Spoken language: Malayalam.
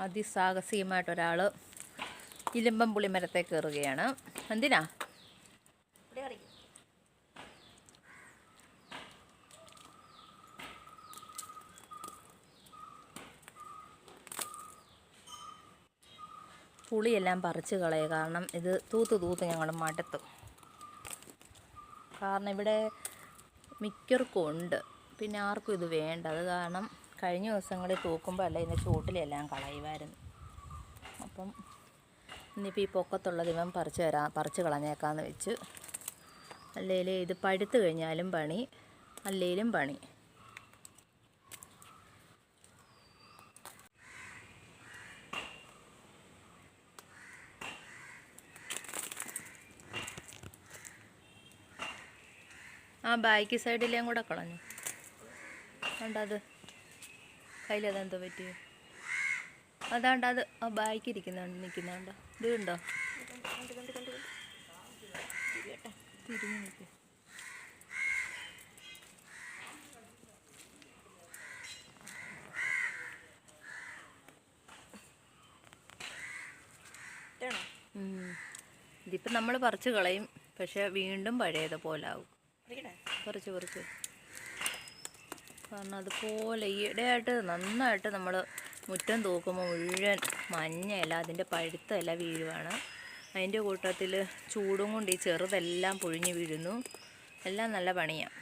അതിസാഹസികമായിട്ടൊരാൾ ഇലമ്പം പുളിമരത്തെ കയറുകയാണ്. എന്തിനാ? പുളിയെല്ലാം പറിച്ച് കളയുക. കാരണം ഇത് തൂത്ത് ഞങ്ങൾ മടുത്തു. കാരണം ഇവിടെ മിക്കവർക്കും ഉണ്ട്, പിന്നെ ആർക്കും ഇത് വേണ്ട. അത് കാരണം കഴിഞ്ഞ ദിവസങ്ങളിൽ തൂക്കുമ്പോൾ അല്ല ഇതിൻ്റെ ചൂട്ടിലെല്ലാം കളയുമായിരുന്നു. അപ്പം ഇന്നിപ്പോൾ ഈ പൊക്കത്തുള്ളത് ഇവൻ പറിച്ച് കളഞ്ഞേക്കാമെന്ന് വെച്ച്. അല്ലെങ്കിൽ ഇത് പഴുത്ത് കഴിഞ്ഞാലും പണി, അല്ലെങ്കിലും പണി. ആ ബാക്ക് സൈഡിലേയും കൂടെ കളഞ്ഞു. അത് കയ്യിലതെന്തോ പറ്റിയോ? അതാണ്ട് അത് ആ ബാക്ക് നിൽക്കുന്നുണ്ട്. ഇത് കണ്ടോ? തിരിഞ്ഞു നിൽക്കും. ഇതിപ്പം നമ്മൾ പറിച്ച് കളയും, പക്ഷെ വീണ്ടും പഴയതുപോലാവും. പറിച്ച് കാരണം അതുപോലെ ഈയിടെയായിട്ട് നന്നായിട്ട് നമ്മൾ മുറ്റം തൂക്കുമ്പോൾ മുഴുവൻ മഞ്ഞയില, അതിൻ്റെ പഴുത്ത ഇല വീഴുവാണ്. അതിൻ്റെ കൂട്ടത്തിൽ ചൂടും കൊണ്ട് ഈ ചെറുതെല്ലാം പൊഴിഞ്ഞ് വീഴുന്നു. എല്ലാം നല്ല പണിയാണ്.